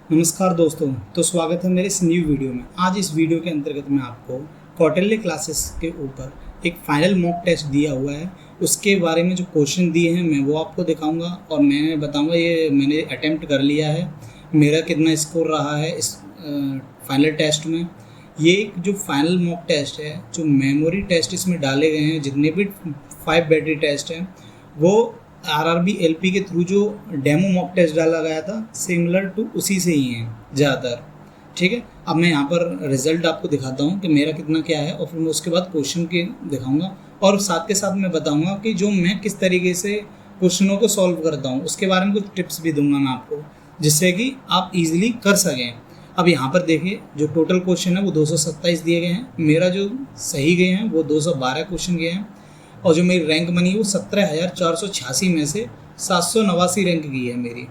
नमस्कार दोस्तों। तो स्वागत है मेरे इस न्यू वीडियो में। आज इस वीडियो के अंतर्गत मैं आपको कौटिल्य क्लासेस के ऊपर एक फाइनल मॉक टेस्ट दिया हुआ है, उसके बारे में जो क्वेश्चन दिए हैं मैं वो आपको दिखाऊंगा और मैं बताऊंगा ये मैंने अटेम्प्ट कर लिया है, मेरा कितना स्कोर रहा है इस फाइनल टेस्ट में। ये एक जो फाइनल मॉक टेस्ट है, जो मेमोरी टेस्ट इसमें डाले गए हैं, जितने भी 5 बैटरी टेस्ट हैं, वो आरआरबी एलपी के थ्रू जो डेमो मॉक टेस्ट डाला गया था सिमिलर टू उसी से ही हैं ज़्यादातर। ठीक है, अब मैं यहाँ पर रिजल्ट आपको दिखाता हूँ कि मेरा कितना क्या है और फिर मैं उसके बाद क्वेश्चन के दिखाऊंगा और साथ के साथ मैं बताऊंगा कि जो मैं किस तरीके से क्वेश्चनों को सॉल्व करता हूँ उसके बारे में कुछ टिप्स भी दूंगा मैं आपको, जिससे कि आप इजीली कर सकें। अब यहाँ पर देखिए जो टोटल क्वेश्चन है वो 227 दिए गए हैं, मेरा जो सही गए हैं वो 212 क्वेश्चन गए हैं और जो मेरी रैंक बनी है वो 17,486 में से 789 रैंक की है मेरी।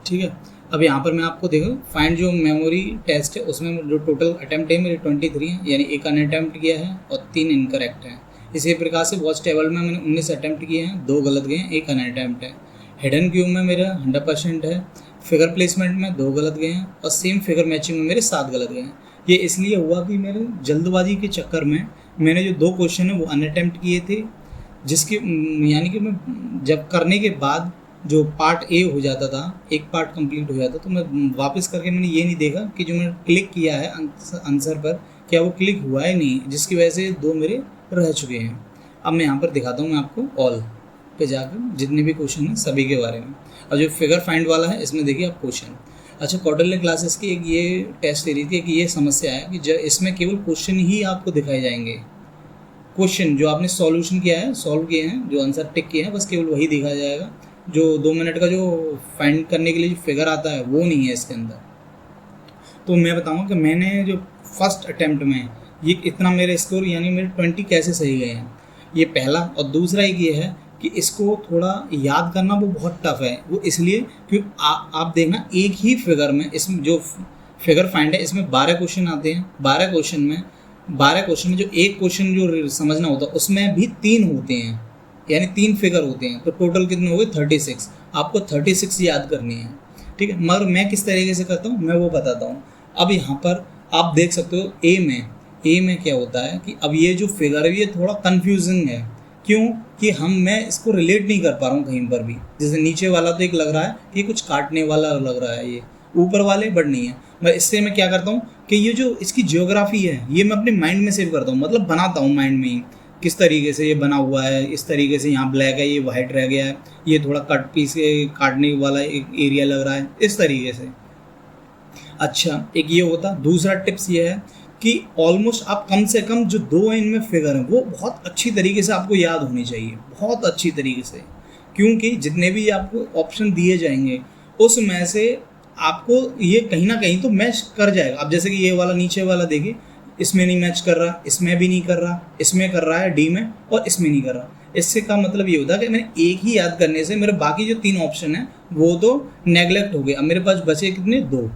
ठीक है, अब यहाँ पर मैं आपको देखो फाइंड जो मेमोरी टेस्ट है उसमें जो टोटल अटैम्प्ट है मेरे 23 हैं, यानी एक अनअटैम्प्ट किया है और 3 इनकरेक्ट हैं। इसी प्रकार से वॉच टेबल में मैंने 19 अटैम्प्ट किए हैं, 2 गलत गए हैं, 1 अनअटैम्प्ट है। हिडन क्यूब में मेरा 100% है। फिगर प्लेसमेंट में 2 गलत गए हैं और सेम फिगर मैचिंग में मेरे 7 गलत गए हैं। ये इसलिए हुआ कि मेरे जल्दबाजी के चक्कर में मैंने जो 2 क्वेश्चन है वो अनअटेम्प्ट किए थे, जिसके यानी कि मैं जब करने के बाद जो पार्ट ए हो जाता था, एक पार्ट कंप्लीट हो जाता तो मैं वापस करके मैंने ये नहीं देखा कि जो मैंने क्लिक किया है आंसर पर क्या वो क्लिक हुआ है नहीं, जिसकी वजह से 2 मेरे रह चुके हैं। अब मैं यहाँ पर दिखाता हूँ मैं आपको ऑल पे जाकर जितने भी क्वेश्चन हैं सभी के बारे में। और जो फिगर फाइंड वाला है इसमें देखिए आप क्वेश्चन। अच्छा, कौटिल्य क्लासेस की एक ये टेस्ट सीरीज थी कि ये समस्या है कि जब इसमें केवल क्वेश्चन ही आपको दिखाए जाएंगे, क्वेश्चन जो आपने सॉल्यूशन किया है, सॉल्व किए हैं, जो आंसर टिक किए हैं, बस केवल वही दिखाया जाएगा। जो 2 मिनट का जो फाइंड करने के लिए जो फिगर आता है वो नहीं है इसके अंदर। तो मैं बताऊंगा कि मैंने जो फर्स्ट अटैम्प्ट में ये इतना मेरे स्कोर यानी मेरे 20 कैसे सही गए हैं, ये पहला। और दूसरा एक ये है कि इसको थोड़ा याद करना वो बहुत टफ है, वो इसलिए क्योंकि आप देखना एक ही फिगर में, इसमें जो फिगर फाइंड है इसमें 12 क्वेश्चन आते हैं। 12 क्वेश्चन में जो एक क्वेश्चन जो समझना होता है उसमें भी 3 होते हैं, यानी 3 फिगर होते हैं। तो टोटल कितने हो गए 36। आपको 36 याद करनी है। ठीक है, मगर मैं किस तरीके से करता हूँ मैं वो बताता हूँ। अब यहाँ पर आप देख सकते हो ए में क्या होता है कि अब ये जो फिगर है ये थोड़ा कन्फ्यूजिंग है। क्यों कि मैं इसको रिलेट नहीं कर पा रहा हूँ कहीं पर भी। जैसे नीचे वाला तो एक लग रहा है कि कुछ काटने वाला लग रहा है, ये ऊपर वाले बट नहीं है। मैं क्या करता हूँ कि ये जो इसकी जियोग्राफी है ये मैं अपने माइंड में सेव करता हूँ, मतलब बनाता हूँ माइंड में ही किस तरीके से ये बना हुआ है। इस तरीके से यहाँ ब्लैक है, ये वाइट रह गया है, ये थोड़ा कट पीस काटने वाला एक एरिया लग रहा है, इस तरीके से। अच्छा, एक ये होता। दूसरा टिप्स ये है कि ऑलमोस्ट आप कम से कम जो 2 इनमें फिगर हैं वो बहुत अच्छी तरीके से आपको याद होनी चाहिए, बहुत अच्छी तरीके से। क्योंकि जितने भी आपको ऑप्शन दिए जाएंगे उसमें से आपको ये कहीं ना कहीं तो मैच कर जाएगा। अब जैसे कि ये वाला नीचे वाला देखिए, इसमें नहीं मैच कर रहा, इसमें भी नहीं कर रहा, इसमें कर रहा है डी में और इसमें नहीं कर रहा। इससे का मतलब ये होता है कि मैंने एक ही याद करने से मेरे बाकी जो 3 ऑप्शन हैं वो तो नेगलेक्ट हो गए। अब मेरे पास बचे कितने 2।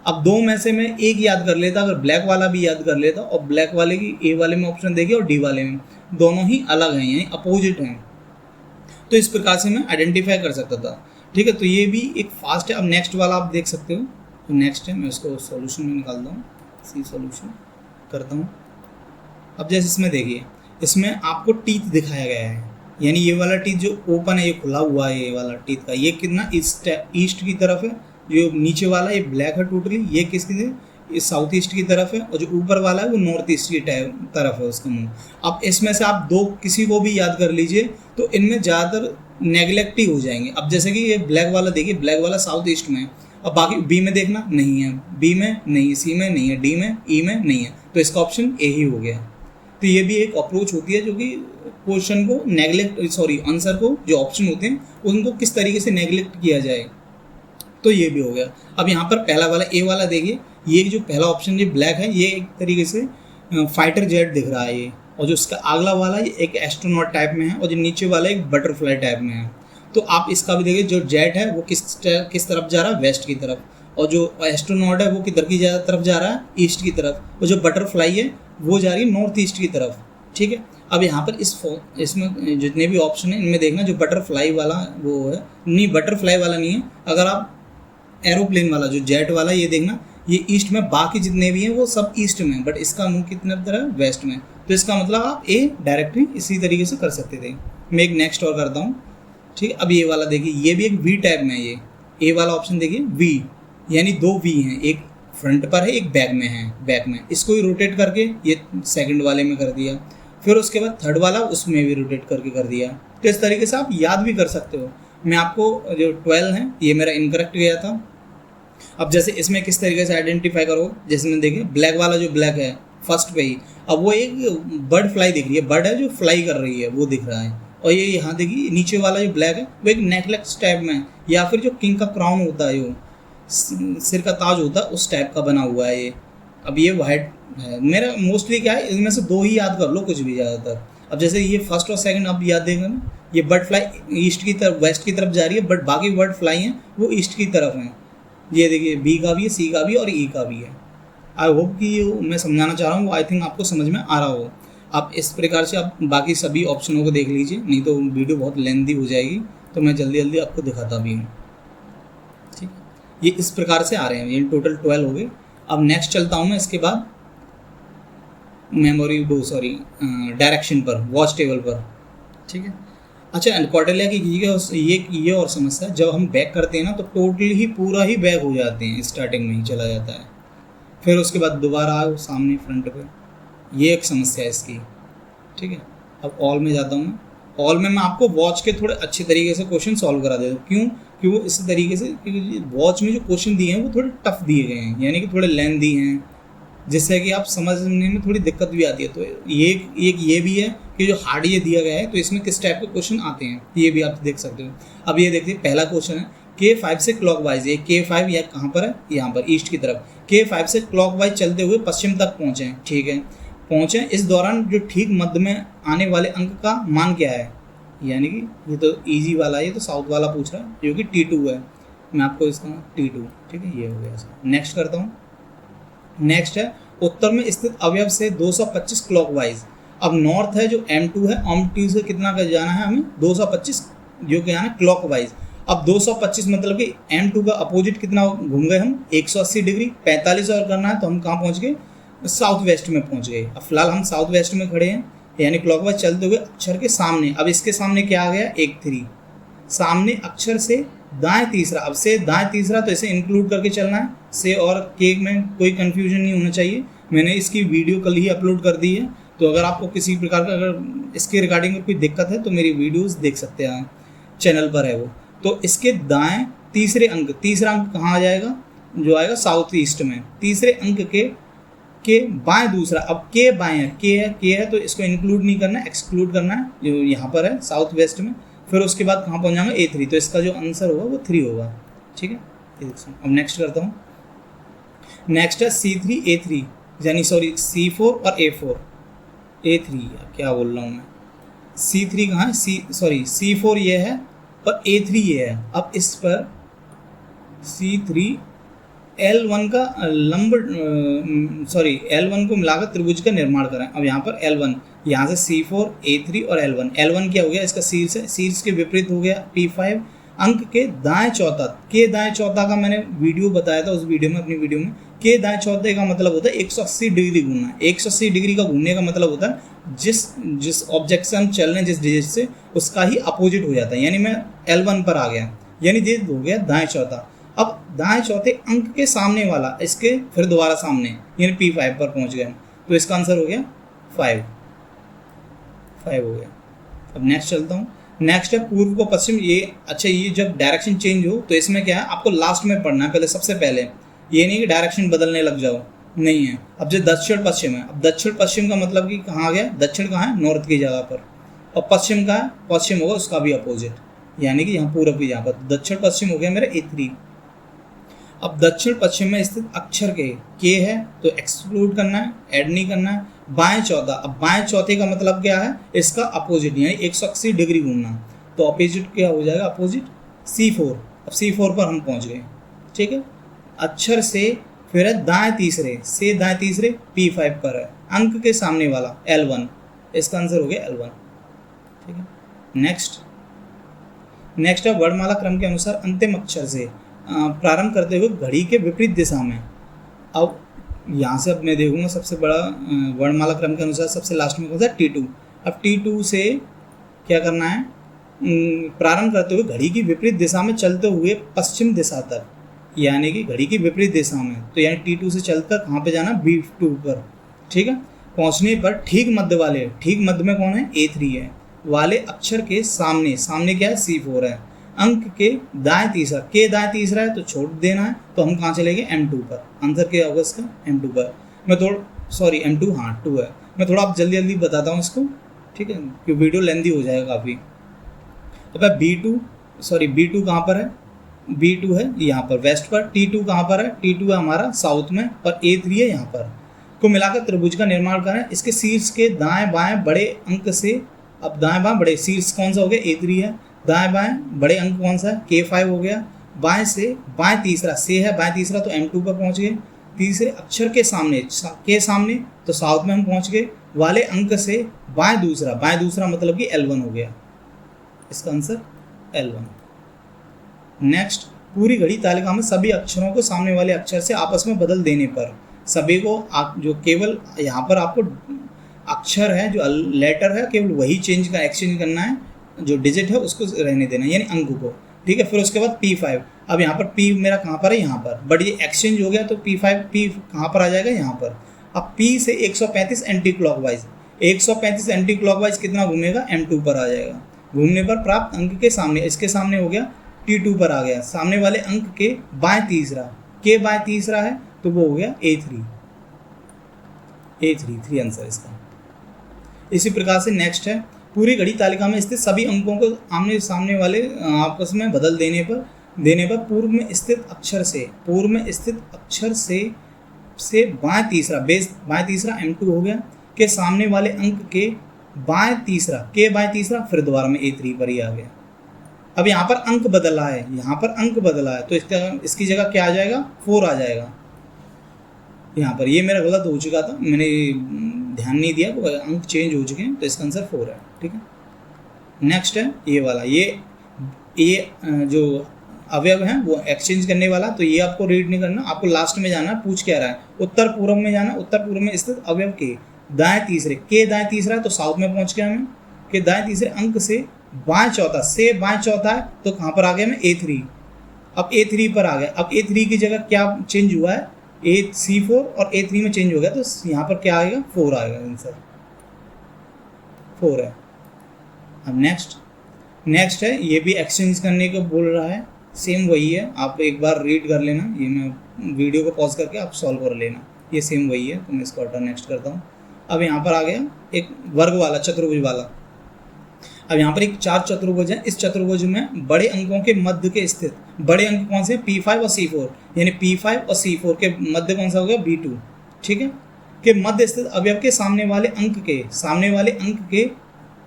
अब 2 में से मैं एक याद कर लेता, अगर ब्लैक वाला भी याद कर लेता, और ब्लैक वाले की ए वाले में ऑप्शन देखिए और डी वाले में दोनों ही अलग हैं, यानी अपोजिट हैं। तो इस प्रकार से मैं आइडेंटिफाई कर सकता था। ठीक है, तो ये भी एक फास्ट है। अब नेक्स्ट वाला आप देख सकते हो, तो नेक्स्ट है, मैं इसको सॉल्यूशन में निकालता हूँ, सी सॉल्यूशन करता हूँ। अब जैसे इसमें देखिए, इसमें आपको टीथ दिखाया गया है, यानी ये वाला टीथ जो ओपन है, ये खुला हुआ है, ये वाला टीथ का ये कितना ईस्ट की तरफ है। जो नीचे वाला ये ब्लैक है टोटली, ये किसकी इस साउथ ईस्ट की तरफ है, और जो ऊपर वाला है वो नॉर्थ ईस्ट की तरफ है उसका मुंह। अब इसमें से आप 2 किसी को भी याद कर लीजिए, तो इनमें ज़्यादातर नेगलेक्ट ही हो जाएंगे। अब जैसे कि ये ब्लैक वाला देखिए, ब्लैक वाला साउथ ईस्ट में है। अब बाकी बी में देखना नहीं है, बी में नहीं, सी में नहीं है, डी में, ई में नहीं है, तो इसका ऑप्शन ए ही हो गया। तो ये भी एक अप्रोच होती है जो कि क्वेश्चन को आंसर को जो ऑप्शन होते हैं उनको किस तरीके से नेगलेक्ट किया जाए। तो ये भी हो गया। अब यहाँ पर पहला वाला ए वाला देखिए, ये जो पहला ऑप्शन ये ब्लैक है, ये एक तरीके से फाइटर जेट दिख रहा है ये, और जो इसका अगला वाला ये एक एस्ट्रोनॉट टाइप में है, और जो नीचे वाला एक बटरफ्लाई टाइप में है। तो आप इसका भी देखिए, जो जेट है वो किस तरफ जा रहा है, वेस्ट की तरफ, और जो एस्ट्रोनॉट है वो किधर की तरफ जा रहा है, ईस्ट की तरफ, और जो बटरफ्लाई है वो जा रही है नॉर्थ ईस्ट की तरफ। ठीक है, अब यहाँ पर इसमें जितने भी ऑप्शन है इनमें देखना जो बटरफ्लाई वाला वो है, नहीं बटरफ्लाई वाला नहीं है। अगर आप एरोप्लेन वाला जो जेट वाला, ये देखना ये ईस्ट में, बाकी जितने भी हैं वो सब ईस्ट में, बट इसका मुंह कितने तरह वेस्ट में, तो इसका मतलब आप ए डायरेक्टली इसी तरीके से कर सकते थे। मैं एक नेक्स्ट और करता हूँ, ठीक है। अब ये वाला देखिए, ये भी एक वी टाइप में है, ये ए वाला ऑप्शन देखिए वी, यानी दो वी हैं, एक फ्रंट पर है एक बैक में है, बैक में, इसको ही रोटेट करके ये सेकंड वाले में कर दिया, फिर उसके बाद थर्ड वाला उसमें भी रोटेट करके कर दिया। तो इस तरीके से आप याद भी कर सकते हो। मैं आपको जो 12 है ये मेरा इनकरेक्ट गया था। अब जैसे इसमें किस तरीके से आइडेंटिफाई करो, जैसे मैं देखिए ब्लैक वाला जो ब्लैक है फर्स्ट पे ही, अब वो एक बर्ड फ्लाई दिख रही है, बर्ड है जो फ्लाई कर रही है वो दिख रहा है, और ये यहाँ देखिए नीचे वाला जो ब्लैक है वो एक नेकलेस टाइप में, या फिर जो किंग का क्राउन होता है, जो सिर का ताज होता है उस टाइप का बना हुआ है ये। अब ये वाइट है मेरा, मोस्टली क्या है इनमें से दो ही याद कर लो, कुछ भी ज़्यादातर। अब जैसे ये फर्स्ट और सेकंड आप याद देंगे ना, ये बर्ड फ्लाई ईस्ट की तरफ वेस्ट की तरफ जा रही है, बट बाकी बर्ड फ्लाई हैं वो ईस्ट की तरफ हैं। ये देखिए बी का भी है, सी का भी और ई का भी है। आई होप कि ये मैं समझाना चाह रहा हूँ वो आई थिंक आपको समझ में आ रहा हो। आप इस प्रकार से आप बाकी सभी ऑप्शनों को देख लीजिए, नहीं तो वीडियो बहुत लेंथी हो जाएगी, तो मैं जल्दी जल्दी आपको दिखाता भी हूँ, ठीक। ये इस प्रकार से आ रहे हैं, ये टोटल 12 हो गए। अब नेक्स्ट चलता हूँ मैं इसके बाद मेमोरी डायरेक्शन पर, वॉच टेबल पर, ठीक है। अच्छा, कॉर्डेलिया की ये और समस्या, जब हम बैक करते हैं ना तो टोटली ही पूरा ही बैक हो जाते हैं, स्टार्टिंग में ही चला जाता है, फिर उसके बाद दोबारा आओ सामने फ्रंट पे, ये एक समस्या है इसकी, ठीक है। अब ऑल में जाता हूँ मैं, ऑल में मैं आपको वॉच के थोड़े अच्छे तरीके से क्वेश्चन सॉल्व करा देता हूँ। क्यों? क्योंकि वो इस तरीके से, क्योंकि वॉच में जो क्वेश्चन दिए हैं वो थोड़े टफ दिए गए हैं, यानी कि थोड़े लेंथी हैं, जिससे कि आप समझने में थोड़ी दिक्कत भी आती है। तो ये भी है कि जो हार्ड ये दिया गया है तो इसमें किस टाइप के क्वेश्चन आते हैं, ये भी आप देख सकते हो। अब ये देखिए पहला क्वेश्चन है K5 से क्लॉकवाइज, ये K5 या कहाँ पर है, यहाँ पर ईस्ट की तरफ, K5 से क्लॉकवाइज चलते हुए पश्चिम तक पहुँचे, ठीक है, पहुँचे, इस दौरान जो ठीक मध्य में आने वाले अंक का मान क्या है, यानी कि ये तो इजी वाला है, ये तो साउथ वाला पूछ रहा है जो कि T2 है, मैं आपको इसका T2, ठीक है, ये हो गया। नेक्स्ट करता हूँ। नेक्स्ट है उत्तर में स्थित अवयव से 225 क्लॉकवाइज। अब नॉर्थ है जो M2 है, M2 से कितना का जाना है हमें 225, जो कि आना क्लॉकवाइज। अब 225 मतलब कि M2 का अपोजिट कितना घूम गए हम 180 डिग्री, 45 और करना है तो हम कहाँ पहुँच गए, साउथ वेस्ट में पहुँच गए। अब फिलहाल हम साउथ वेस्ट में खड़े हैं, यानी क्लॉकवाइज चलते हुए अक्षर के सामने। अब इसके सामने क्या आ गया 1 3, सामने अक्षर से दाएं तीसरा, अब से दाएं तीसरा तो इसे इंक्लूड करके चलना है, से और के में कोई कंफ्यूजन नहीं होना चाहिए। मैंने इसकी वीडियो कल ही अपलोड कर दी है, तो अगर आपको किसी प्रकार का अगर इसके रिगार्डिंग कोई दिक्कत है तो मेरी वीडियोस देख सकते हैं, चैनल पर है वो। तो इसके दाएं तीसरे अंक, तीसरा अंक कहाँ आ जाएगा, जो आएगा साउथ ईस्ट में, तीसरे अंक के बाएं दूसरा। अब के बाएं है, के है तो इसको इंक्लूड नहीं करना है, एक्सक्लूड करना है, जो यहाँ पर है साउथ वेस्ट में। फिर उसके बाद कहाँ पहुँच जाएंगे A3, तो इसका जो आंसर होगा वो 3 होगा, ठीक है। अब नेक्स्ट करता हूँ। नेक्स्ट है C3 A3, यानी सॉरी C4 और A4, A3 क्या बोल रहा हूँ मैं, C3 कहाँ है, C4 ये है और A3 ये है। अब इस पर C3 L1 का L1 को मिलाकर त्रिभुज का निर्माण करें। अब यहाँ पर L1, यहाँ से C4 A3 और L1 क्या हो गया, इसका शीर्ष है, शीर्ष के विपरीत हो गया P5, अंक के दाएं चौथा। के दाएं चौथा का मैंने वीडियो बताया था उस वीडियो में, अपनी वीडियो में। के दाएं चौथे का मतलब होता है 180 डिग्री घूमना। 180 डिग्री का घूमने का मतलब होता है जिस ऑब्जेक्ट से हम चल रहे हैं, जिस डिजिट से, उसका ही अपोजिट हो जाता है। यानी मैं L1 पर आ गया, यानी ये हो गया दाएं चौथा। अब दाएं चौथे अंक के सामने वाला, इसके फिर दोबारा सामने, यानी P5 पर पहुंच गए, तो इसका आंसर हो गया 5 हो गया। अब नेक्स्ट चलता हूँ। नेक्स्ट है पूर्व को पश्चिम। ये अच्छा, ये जब डायरेक्शन चेंज हो तो इसमें क्या है, आपको लास्ट में पढ़ना है, पहले सबसे पहले। ये नहीं कि डायरेक्शन बदलने लग जाओ, नहीं है। अब जो दक्षिण पश्चिम है, अब दक्षिण पश्चिम का मतलब कि कहाँ आ गया, दक्षिण कहाँ है, नॉर्थ की जगह पर, और पश्चिम का है, पश्चिम होगा उसका भी अपोजिट, यानी कि यहाँ पूर्व की जगह पर। दक्षिण पश्चिम हो गया मेरा A3। अब दक्षिण पश्चिम में स्थित अक्षर के है तो एक्सक्लूड करना है, ऐड नहीं करना है। बाएं चौथा, अब बाएं चौथे का मतलब क्या है, इसका अपोजिट, यानी 180 डिग्री घूमना, तो अपोजिट क्या हो जाएगा, अपोजिट C4। अब C4 पर हम पहुंच गए, ठीक है। अक्षर से फिर है दाएं तीसरे, से दाएं तीसरे P5 पर है, अंक के सामने वाला L1, इसका आंसर हो गया L1, ठीक है। नेक्स्ट है वर्णमाला क्रम के अनुसार अंतिम अक्षर से प्रारंभ करते हुए घड़ी के विपरीत दिशा में। अब यहाँ से अब मैं देखूंगा सबसे बड़ा वर्णमाला क्रम के अनुसार सबसे लास्ट में कौन सा T2। अब T2 से क्या करना है, प्रारंभ करते हुए घड़ी की विपरीत दिशा में चलते हुए पश्चिम दिशा तक, यानी कि घड़ी की विपरीत दिशा में, तो यानी T2 से चलकर कहाँ पे जाना, B2 पर। ठीक है, पहुँचने पर ठीक मध्य वाले, ठीक मध्य में कौन है, A3 है, वाले अक्षर के सामने, सामने क्या है, C4 है, अंक के दाएं तीसरा, के दाएं तीसरा है तो छोड़ देना है, तो हम कहाँ चलेंगे, M2 पर। आंसर क्या होगा इसका, M2 पर। मैं M2 हाँ 2 है। मैं थोड़ा आप जल्दी जल्दी बताता हूँ इसको, ठीक है, क्योंकि वीडियो लेंदी हो जाएगा काफ़ी। तो भाई B2 कहाँ पर है, B2 है यहाँ पर वेस्ट पर, T2 कहाँ पर है, T2 है हमारा साउथ में, और A3 है यहाँ पर। को मिलाकर त्रिभुज का निर्माण करें। इसके शीर्ष के दाएं बाएं बड़े अंक से, अब दाएं बाएं बड़े, शीर्ष कौन सा हो गया, A3 है, दाएं बाएं बड़े अंक कौन सा है, K5 हो गया, बाएं से बाएं तीसरा, से है बाएं तीसरा तो M2 पर पहुँच गए, तीसरे अक्षर के सामने, के सामने तो साउथ में हम पहुँच गए, वाले अंक से बाएं दूसरा मतलब कि L1 हो गया, इसका आंसर L1। नेक्स्ट, पूरी घड़ी तालिका में सभी अक्षरों को सामने वाले अक्षर से आपस में बदल देने पर, सभी को आप जो केवल यहाँ पर आपको अक्षर है, जो लेटर है, केवल वही एक्सचेंज करना है, जो डिजिट है उसको रहने देना है, यानी अंक को। ठीक है, फिर उसके बाद P5। अब यहाँ पर P मेरा कहाँ पर है, यहाँ पर, बट ये एक्सचेंज हो गया तो P कहाँ पर आ जाएगा, यहाँ पर। अब P से 135 एंटी क्लॉकवाइज, 135 एंटी क्लॉकवाइज कितना घूमेगा, M2 पर आ जाएगा। घूमने पर प्राप्त अंक के सामने, इसके सामने हो गया T2 पर आ गया, सामने वाले अंक के बाएं तीसरा, के बाएं तीसरा है तो वो हो गया A3 आंसर इसका। इसी प्रकार से नेक्स्ट है, पूरी घड़ी तालिका में स्थित सभी अंकों को आमने सामने वाले आपस में बदल देने पर पूर्व में स्थित अक्षर से बाएं तीसरा M2 हो गया, के सामने वाले अंक के बाएं तीसरा फिर दोबारा में A3 पर ही आ गया। अब यहाँ पर अंक बदला है, तो इसकी जगह क्या आ जाएगा, 4 आ जाएगा। यहाँ पर ये मेरा गलत हो चुका था, मैंने ध्यान नहीं दिया, तो अंक चेंज हो चुके हैं, तो इसका आंसर 4 है। ठीक है, नेक्स्ट है ये वाला, ये जो अवयव है वो एक्सचेंज करने वाला, तो ये आपको रीड नहीं करना, आपको लास्ट में जाना, पूछ क्या रहा है, उत्तर पूर्व में जाना। उत्तर पूर्व में स्थित अवयव के दाएं तीसरे, के दाएं तीसरा है तो साउथ में पहुंच गया मैं, के दाएं तीसरे अंक से बाएं चौथा है तो कहाँ पर आ गया मैं, A3। अब A3 पर आ गया। अब A3 की जगह क्या चेंज हुआ है, C4 और A3 में चेंज हो गया, तो यहाँ पर क्या आएगा, 4 आएगा, आंसर 4 है। अब नेक्स्ट है, ये भी एक्सचेंज करने को बोल रहा है, सेम वही है, आप एक बार रीड कर लेना, ये मैं वीडियो को पॉज करके आप सॉल्व कर लेना, ये सेम वही है, तो मैं इसको अल्टर नेक्स्ट करता हूँ। अब यहाँ पर आ गया एक वर्ग वाला, चतुर्भुज वाला। अब यहाँ पर एक 4 चतुर्भुज है, इस चतुर्भुज में बड़े अंकों के मध्य के स्थित बड़े अंक कौन से, P5 और C4, यानी P5 और C4 के मध्य कौन सा हो गया, B2। ठीक है, के मध्य स्थित अवयव के सामने वाले अंक के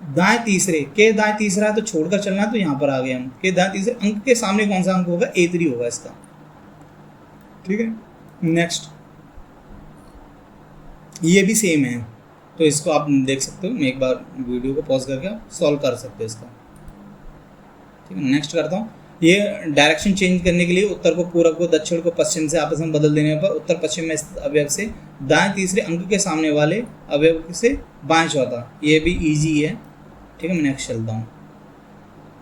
दाएं तीसरे, के दाएं तीसरा है तो छोड़कर चलना है, तो यहाँ पर आ गए हम, के दाएं तीसरे अंक के सामने कौन सा अंक होगा, A3 होगा इसका। ठीक है, नेक्स्ट, ये भी सेम है, तो इसको आप देख सकते हो, मैं एक बार वीडियो को पॉज करके आप सॉल्व कर सकते हो इसका। ठीक है, नेक्स्ट करता हूँ। ये डायरेक्शन चेंज करने के लिए उत्तर को पूर्व को, दक्षिण को पश्चिम से आपस में बदल देने पर उत्तर पश्चिम में स्थित अवयव से दाएं तीसरे अंक के सामने वाले अवयव से बाएं चौथा, ये भी इजी है। ठीक है, मैं नेक्स्ट चलता हूँ।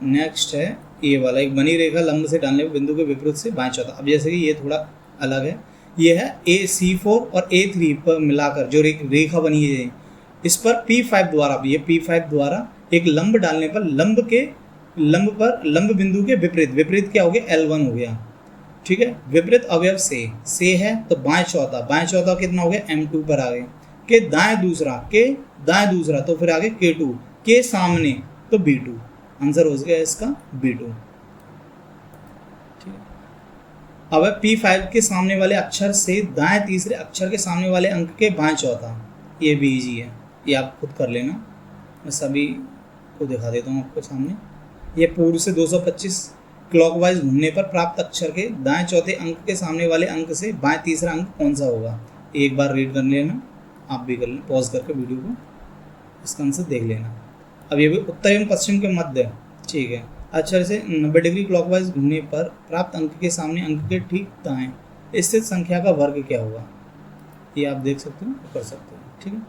नेक्स्ट है ये वाला, एक बनी रेखा लंब से डालने पर बिंदु के विपरीत से बाएं चौथा। अब जैसे कि ये थोड़ा अलग है, ये है C4 और A3 पर मिलाकर जो रेखा बनी है, इस पर P5 द्वारा एक लंब डालने पर लंब बिंदु के विपरीत क्या हो गया, L1 हो गया। ठीक है, विपरीत अवयव से है तो बाएं चौथा कितना हो गया, M2 पर आ गए, के दाएं दूसरा तो फिर आगे K2, के सामने तो B2, आंसर हो गया इसका B2। ठीक है, अब P5 के सामने वाले अक्षर से दाएं तीसरे अक्षर के सामने वाले अंक के बाएं चौथा, ये भी इजी है, ये आप खुद कर लेना, मैं सभी को दिखा देता हूँ आपको सामने। ये पूर्व से 225 क्लॉकवाइज घूमने पर प्राप्त अक्षर के दाएं चौथे अंक के सामने वाले अंक से बाएं तीसरा अंक कौन सा होगा, एक बार रीड कर लेना, आप भी कर लेना, पॉज करके वीडियो को, इसका आंसर देख लेना। अब ये भी उत्तर एवं पश्चिम के मध्य, ठीक है, अक्षर से 90 डिग्री क्लॉकवाइज घूमने पर प्राप्त अंक के सामने अंक के ठीक दाएं स्थित संख्या का वर्ग क्या होगा। ये आप देख सकते हो, कर सकते हो। ठीक है,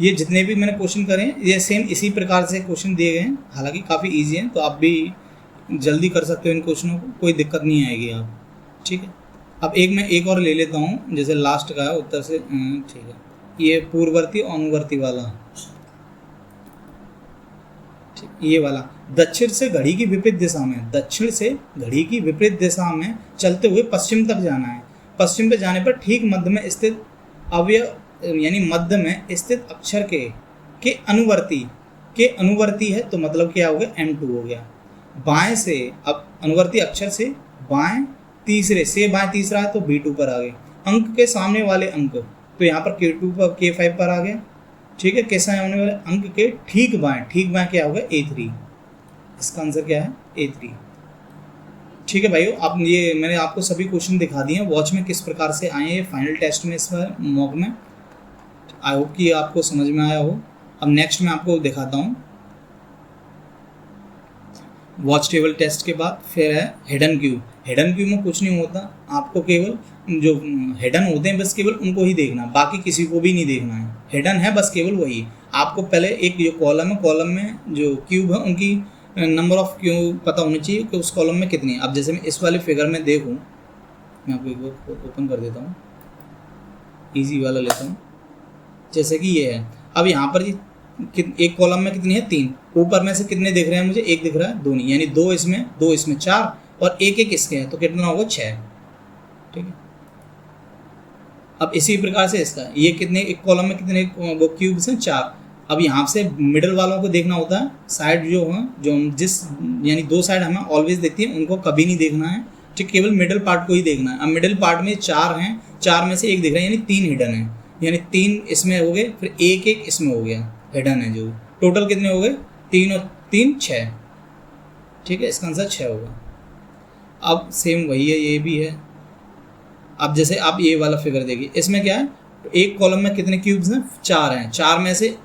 ये जितने भी मैंने क्वेश्चन करे हैं ये सेम इसी प्रकार से क्वेश्चन दिए गए हैं, हालांकि काफ़ी इजी हैं, तो आप भी जल्दी कर सकते हो इन क्वेश्चनों को, कोई दिक्कत नहीं आएगी आप। ठीक है, अब मैं एक और ले लेता हूँ, जैसे लास्ट का है उत्तर से। ठीक है, ये पूर्ववर्ती अनुवर्ती वाला, ये वाला दक्षिण से घड़ी की विपरीत दिशा में, दक्षिण से घड़ी की विपरीत दिशा में चलते हुए पश्चिम तक जाना है। पश्चिम पे जाने पर ठीक मध्य में स्थित अवयव यानी मध्य में स्थित अक्षर के अनुवर्ती है, तो मतलब क्या हो गया, M2 हो गया। बाएं से, अब अनुवर्ती अक्षर से बाएं तीसरे से बाएं तीसरा है तो B2 पर आ गए। अंक के सामने वाले अंक, तो यहाँ पर K2 पर K5 पर आ गए। ठीक है, कैसा होने वाले अंक के ठीक बाएं क्या होगा, A3। इसका आंसर क्या है, A3। ठीक है भाइयों, अब ये मैंने आपको सभी क्वेश्चन दिखा दिए हैं वॉच में किस प्रकार से आए हैं फाइनल टेस्ट में, इस बार मॉक में। आई होप कि आपको समझ में आया हो। अब नेक्स्ट मैं आपको दिखाता हूँ वॉच टेबल टेस्ट के बाद फिर है हिडन क्यूब। हिडन क्यूब में कुछ नहीं होता, आपको केवल जो हिडन होते हैं बस केवल उनको ही देखना, बाकी किसी को भी नहीं देखना है। हिडन है बस केवल वही। आपको पहले एक जो कॉलम है, कॉलम में जो क्यूब है उनकी नंबर ऑफ क्यूब पता होनी चाहिए कि उस कॉलम में कितनी है। अब जैसे मैं इस वाले फिगर में देखूँ, मैं आपको एक बार ओपन कर देता हूँ, ईजी वाला लेता हूँ, जैसे कि ये है। अब यहाँ पर एक कॉलम में कितनी है, 3। ऊपर में से कितने दिख रहे हैं मुझे, एक दिख रहा है, 2 नहीं, यानी 2 इसमें 4 और एक इसके है, तो कितना होगा, 6। ठीक है, अब इसी प्रकार से इसका ये कितने, एक कॉलम में कितने वो क्यूब्स हैं, 4। अब यहाँ से मिडल वालों को देखना होता है, साइड जो है जो जिस यानी 2 साइड हमें ऑलवेज देखती है उनको कभी नहीं देखना है। ठीक, केवल मिडल पार्ट को ही देखना है। अब मिडल पार्ट में 4 हैं, 4 में से एक दिख रहा है, यानी 3 हिडन है, यानी 3 इसमें हो गए, फिर एक इसमें हो गया, हिडन है जो। टोटल कितने हो गए, 3 और 3 6। ठीक है, इसका आंसर 6 होगा। अब सेम वही है, ये भी है। अब जैसे आप ये वाला फिगर देखिए, इसमें क्या है, एक कॉलम में कितने क्यूब्स हैं, 4 हैं, 4 में से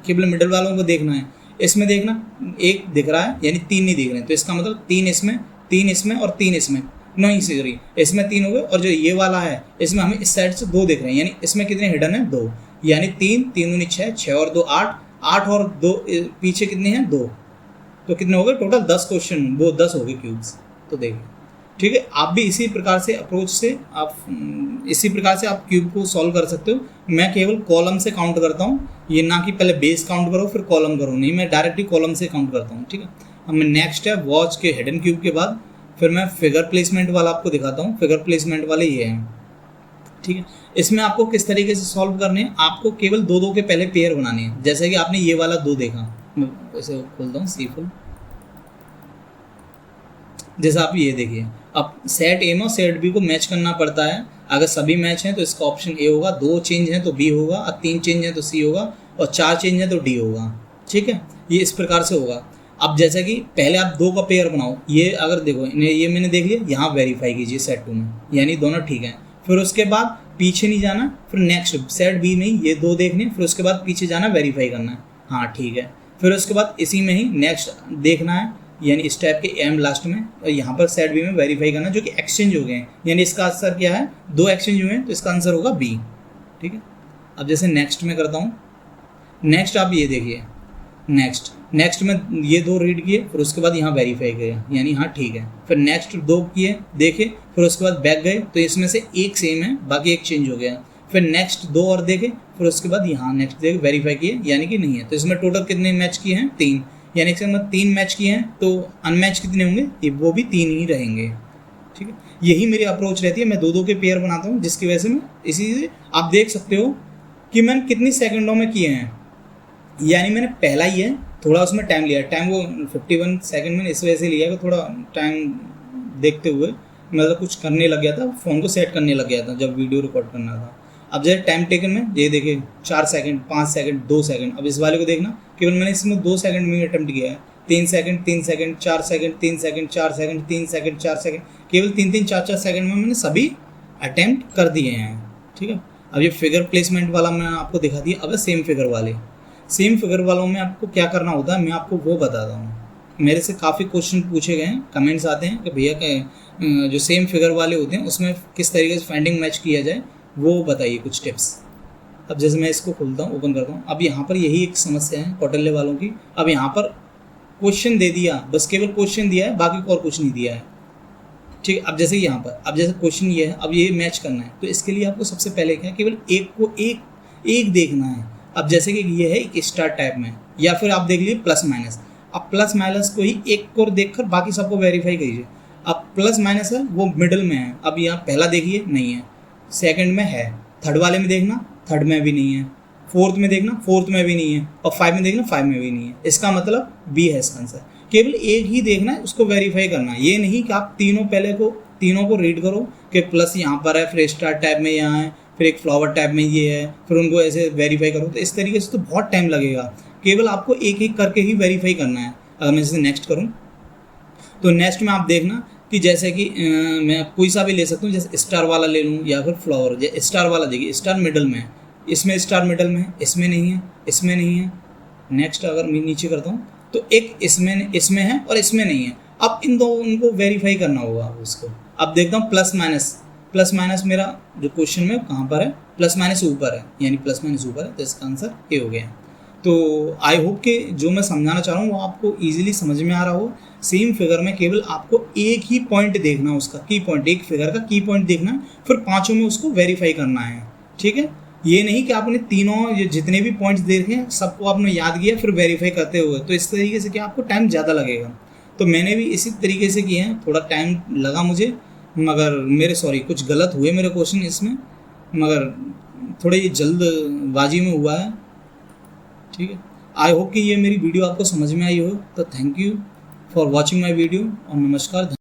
केवल मिडल वालों को देखना है। इसमें देखना एक दिख रहा है, यानी 3 नहीं दिख रहे हैं, तो इसका मतलब 3 इसमें और 3 इसमें, नहीं सॉरी, इसमें 3 हो गए, और जो ये वाला है इसमें हमें इस साइड से 2 दिख रहे हैं, यानी इसमें कितने हिडन है, 2, यानी 3 दूनी 6, 6 और 2 8, 8 और 2 पीछे कितने हैं, 2, तो कितने हो गए टोटल 10 क्वेश्चन, वो 10 हो गए क्यूब्स। तो देखिए, ठीक है, आप भी इसी प्रकार से अप्रोच से आप क्यूब को सॉल्व कर सकते हो। मैं केवल कॉलम से काउंट करता हूँ, ये ना कि पहले बेस काउंट करो फिर कॉलम करो, नहीं, मैं डायरेक्टली कॉलम से काउंट करता हूँ। ठीक है, अब मैं नेक्स्ट है वॉच के हिडन क्यूब के बाद फिर मैं फिगर प्लेसमेंट वाला आपको दिखाता हूँ। फिगर प्लेसमेंट वाले ये हैं। ठीक है, इसमें आपको किस तरीके से सॉल्व करने हैं, आपको केवल 2-2 के पहले पेयर बनाने हैं। जैसे कि आपने ये वाला 2 देखा, मैं इसे खोलता हूँ C4, जैसा आप ये देखिए, अब सेट ए में और सेट बी को मैच करना पड़ता है। अगर सभी मैच हैं तो इसका ऑप्शन ए होगा, 2 चेंज हैं तो बी होगा, और 3 चेंज हैं तो सी होगा, और 4 चेंज हैं तो डी होगा। ठीक है, ये इस प्रकार से होगा। अब जैसा कि पहले आप 2 का पेयर बनाओ, ये अगर देखो ये मैंने देख लिया, यहाँ वेरीफाई कीजिए सेट 2 में, यानी दोनों ठीक हैं। फिर उसके बाद पीछे नहीं जाना, फिर नेक्स्ट सेट बी में ही ये 2 देखने, फिर उसके बाद पीछे जाना, वेरीफाई करना है, हाँ ठीक है। फिर उसके बाद इसी में ही नेक्स्ट देखना है, यानी इस टाइप के एम लास्ट में, और यहाँ पर सेट बी में वेरीफाई करना, जो कि एक्सचेंज हो गए हैं, यानी इसका आंसर क्या है, 2 एक्सचेंज हुए हैं, तो इसका आंसर होगा बी। ठीक है, अब जैसे नेक्स्ट में करता हूँ, नेक्स्ट आप ये देखिए, नेक्स्ट में ये 2 रीड किए, फिर उसके बाद यहाँ वेरीफाई किया, यानी हाँ ठीक है। फिर नेक्स्ट 2 किए, देखे, फिर उसके बाद बैक गए, तो इसमें से एक सेम है, बाकी एक चेंज हो गया। फिर नेक्स्ट 2 और देखे, फिर उसके बाद यहाँ नेक्स्ट देखे, वेरीफाई किए, यानी कि नहीं है। तो इसमें टोटल कितने मैच किए हैं, 3, यानी कि मतलब 3 मैच किए हैं, तो अनमैच कितने होंगे, ये वो भी 3 ही रहेंगे। ठीक है, यही मेरी अप्रोच रहती है, मैं 2-2 के पेयर बनाता हूँ, जिसकी वजह से मैं इसी से आप देख सकते हो कि मैंने कितनी सेकंडों में किए हैं। यानी मैंने पहला ही है, थोड़ा उसमें टाइम लिया, टाइम वो 51 सेकंड मैंने इस वजह से लिया कि थोड़ा टाइम देखते हुए मतलब कुछ करने लग गया था, फ़ोन को सेट करने लग गया था जब वीडियो रिकॉर्ड करना था। अब जैसे टाइम टेकन में ये देखिए 4 सेकंड, 5 सेकंड, 2 सेकंड। अब इस वाले को देखना, केवल मैंने इसमें 2 सेकंड में अटैम्प्ट किया है, 3 second, 3 second, 4 second, 3 second, 4 second, 3 second, 4 second, केवल 3-3, 4-4 सेकंड में मैंने सभी अटैम्प्ट कर दिए हैं। ठीक है, अब ये फिगर प्लेसमेंट वाला मैं आपको दिखा दिया। अब सेम फिगर वालों में आपको क्या करना होता है, मैं आपको वो बताता हूँ। मेरे से काफ़ी क्वेश्चन पूछे गए हैं, कमेंट्स आते हैं कि भैया के जो सेम फिगर वाले होते हैं उसमें किस तरीके से फाइंडिंग मैच किया जाए, वो बताइए कुछ टिप्स। अब जैसे मैं इसको खोलता हूँ, ओपन करता हूँ, अब यहाँ पर यही एक समस्या है कौटिल्य वालों की। अब यहाँ पर क्वेश्चन दे दिया, बस केवल क्वेश्चन दिया है, बाकी और कुछ नहीं दिया है, ठीक है। अब जैसे यहाँ पर, अब जैसे क्वेश्चन ये है, अब ये मैच करना है, तो इसके लिए आपको सबसे पहले क्या है, केवल एक को एक देखना है। अब जैसे कि ये है एक स्टार टाइप में, या फिर आप देख लीजिए प्लस माइनस। अब प्लस माइनस को ही एक को देखकर बाकी सबको वेरीफाई कीजिए। अब प्लस माइनस है वो मिडल में है, अब यहाँ पहला देखिए नहीं है, सेकंड में है, थर्ड वाले में देखना, थर्ड में भी नहीं है, फोर्थ में देखना, फोर्थ में भी नहीं है, और फाइव में देखना, फाइव में भी नहीं है। इसका मतलब बी है इसका आंसर। केवल एक ही देखना है, उसको वेरीफाई करना है। ये नहीं कि आप तीनों को रीड करो कि प्लस यहाँ पर है, फिर स्टार टाइप में यहाँ है, फिर एक फ्लावर टाइप में ये है, फिर उनको ऐसे वेरीफाई करो, तो इस तरीके से तो बहुत टाइम लगेगा। केवल आपको एक एक करके ही वेरीफाई करना है। अगर मैं जैसे नेक्स्ट करूँ, तो नेक्स्ट में आप देखना कि जैसे कि मैं कोई सा भी ले सकता हूँ, जैसे स्टार वाला ले लूँ या फिर फ्लावर। जैसे स्टार वाला देखिए, स्टार मिडल में है, इसमें स्टार मिडल में है, इसमें नहीं है, इसमें नहीं है। नेक्स्ट अगर मैं नीचे करता हूँ, तो एक इसमें है और इसमें नहीं है। अब इन दो उनको वेरीफाई करना होगा उसको। अब देखता हूँ प्लस माइनस मेरा जो क्वेश्चन में कहाँ पर है, प्लस माइनस ऊपर है, यानी प्लस माइनस ऊपर है, तो इसका आंसर ए हो गया। तो आई होप कि जो मैं समझाना चाह रहा हूँ वो आपको ईजिली समझ में आ रहा हो। सेम फिगर में केवल आपको एक ही पॉइंट देखना, उसका की पॉइंट, एक फिगर का की पॉइंट देखना, फिर पाँचों में उसको वेरीफाई करना है, ठीक है। ये नहीं कि आपने तीनों जितने भी पॉइंट्स देखे हैं सबको आपने याद किया फिर वेरीफाई करते हुए, तो इस तरीके से क्या आपको टाइम ज़्यादा लगेगा। तो मैंने भी इसी तरीके से किए हैं, थोड़ा टाइम लगा मुझे, मगर कुछ गलत हुए मेरे क्वेश्चन इसमें, मगर थोड़े ये जल्दबाजी में हुआ है, ठीक है। आई होप कि ये मेरी वीडियो आपको समझ में आई हो। तो thank you for watching my video और नमस्कार।